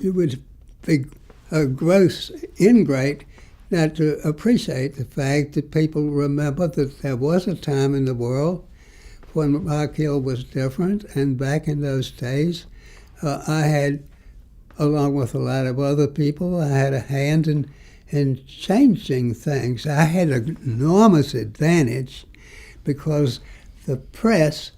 you would be a gross ingrate not to appreciate the fact that people remember that there was a time in the world when Rock Hill was different, and back in those days, I had, along with a lot of other people, I had a hand in changing things. I had an enormous advantage because the press,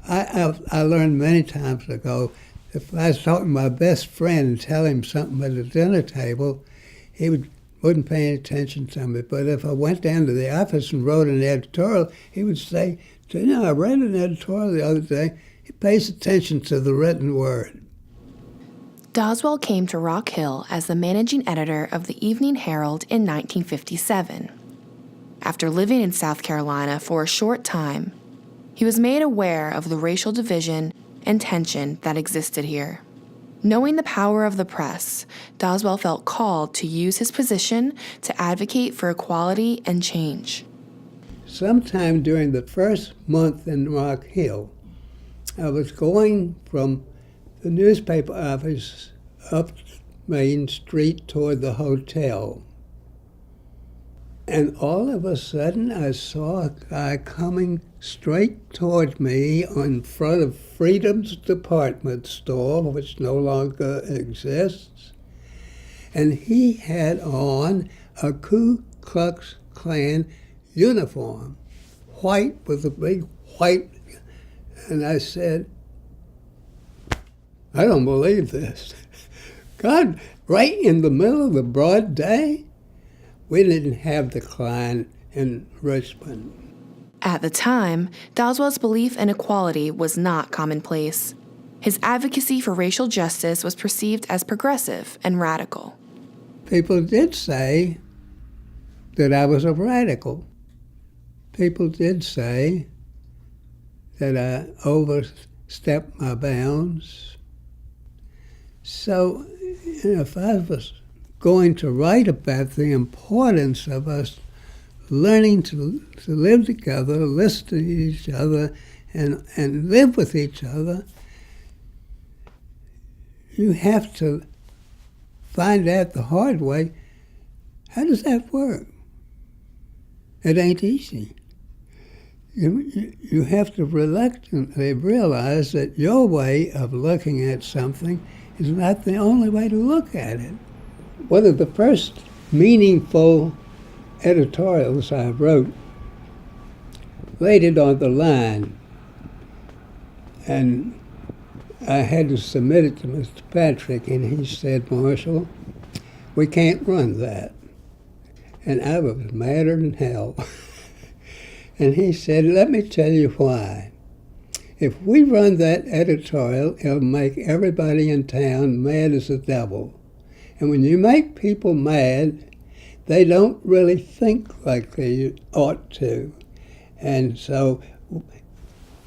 I learned many times ago, if I was talking to my best friend and tell him something at the dinner table, he wouldn't pay any attention to me. But if I went down to the office and wrote an editorial, he would say, "You know, I read an editorial the other day." He pays attention to the written word. Doswell came to Rock Hill as the managing editor of the Evening Herald in 1957. After living in South Carolina for a short time, he was made aware of the racial division and tension that existed here. Knowing the power of the press, Doswell felt called to use his position to advocate for equality and change. Sometime during the first month in Rock Hill, I was going from the newspaper office up Main Street toward the hotel. And all of a sudden, I saw a guy coming straight toward me in front of Freedom's department store, which no longer exists. And he had on a Ku Klux Klan uniform, white with a big white. And I said, "I don't believe this." God, right in the middle of the broad day? We didn't have the Klan in Richmond. At the time, Doswell's belief in equality was not commonplace. His advocacy for racial justice was perceived as progressive and radical. People did say that I was a radical. People did say that I overstepped my bounds. So, if I was going to write about the importance of us learning to live together, listen to each other, and live with each other, you have to find out the hard way, how does that work? It ain't easy. You have to reluctantly realize that your way of looking at something is not the only way to look at it. One of the first meaningful editorials I wrote laid it on the line, and I had to submit it to Mr. Patrick, and he said, "Marshall, we can't run that." And I was madder than hell. And he said, "Let me tell you why. If we run that editorial, it'll make everybody in town mad as the devil. And when you make people mad, they don't really think like they ought to. And so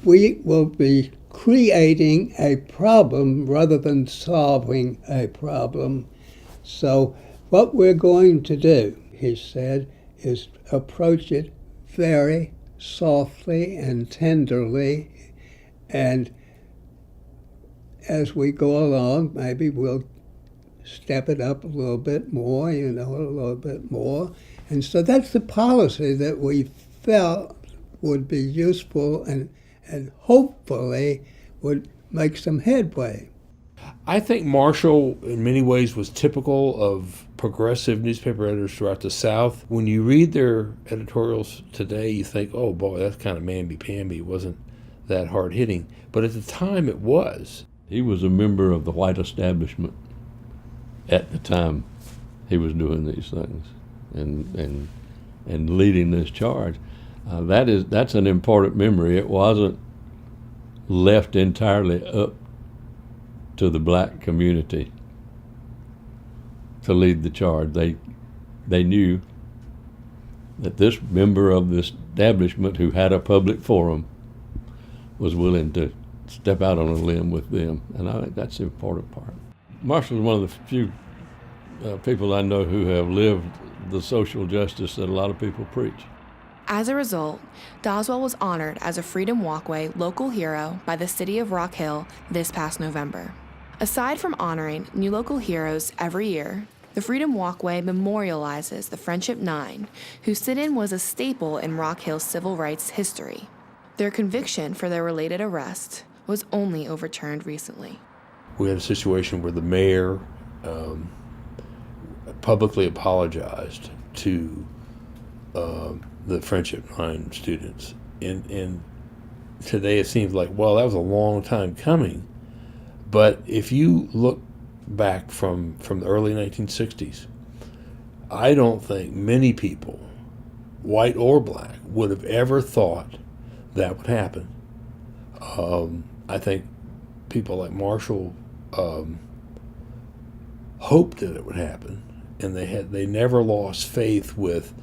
we will be creating a problem rather than solving a problem. So what we're going to do," he said, "is approach it very softly and tenderly, and as we go along, maybe we'll step it up a little bit more, a little bit more." And so that's the policy that we felt would be useful and hopefully would make some headway. I think Marshall, in many ways, was typical of progressive newspaper editors throughout the South. When you read their editorials today, you think, oh boy, that's kind of mamby-pamby. It wasn't that hard-hitting. But at the time, it was. He was a member of the white establishment at the time he was doing these things and leading this charge. That's an important memory. It wasn't left entirely up to the black community to lead the charge. They knew that this member of the establishment who had a public forum was willing to step out on a limb with them, and I think that's the important part. Marshall is one of the few people I know who have lived the social justice that a lot of people preach. As a result, Doswell was honored as a Freedom Walkway local hero by the city of Rock Hill this past November. Aside from honoring new local heroes every year, the Freedom Walkway memorializes the Friendship Nine, whose sit-in was a staple in Rock Hill's civil rights history. Their conviction for their related arrest was only overturned recently. We had a situation where the mayor publicly apologized to the Friendship Nine students. And today it seems like, well, that was a long time coming. But if you look back from the early 1960s, I don't think many people, white or black, would have ever thought that would happen. I think people like Marshall hoped that it would happen, and they never lost faith with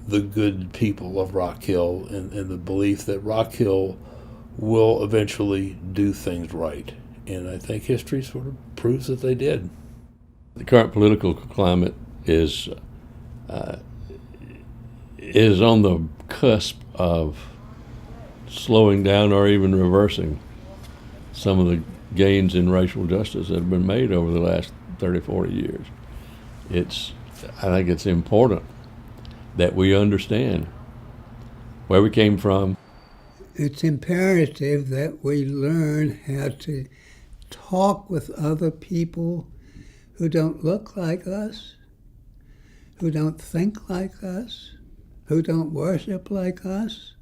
the good people of Rock Hill and the belief that Rock Hill will eventually do things right. And I think history sort of proves that they did. The current political climate is on the cusp of slowing down or even reversing some of the gains in racial justice that have been made over the last 30, 40 years. I think it's important that we understand where we came from. It's imperative that we learn how to talk with other people who don't look like us, who don't think like us, who don't worship like us.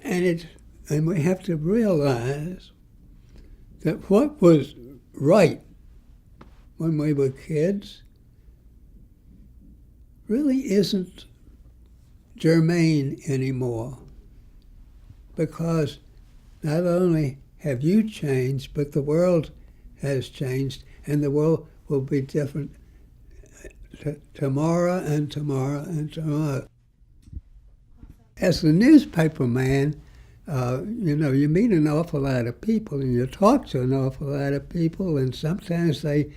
And we have to realize that what was right when we were kids really isn't germane anymore, because not only have you changed, but the world has changed, and the world will be different tomorrow and tomorrow and tomorrow. As a newspaper man, you meet an awful lot of people, and you talk to an awful lot of people, and sometimes they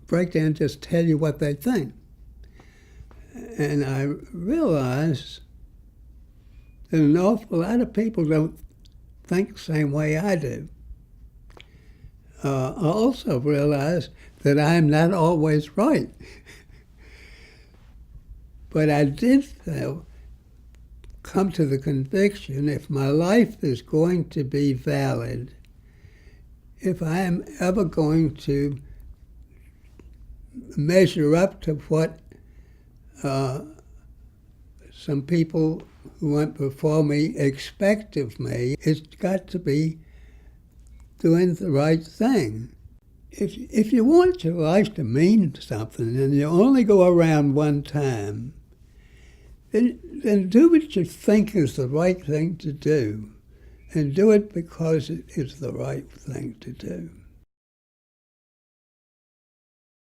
break down and just tell you what they think. And I realize that an awful lot of people don't think the same way I do. I also realize that I'm not always right. But I did, though, come to the conviction, if my life is going to be valid, if I am ever going to measure up to what some people who went before me expect of me, it's got to be doing the right thing. If you want your life to mean something and you only go around one time, then do what you think is the right thing to do, and do it because it is the right thing to do.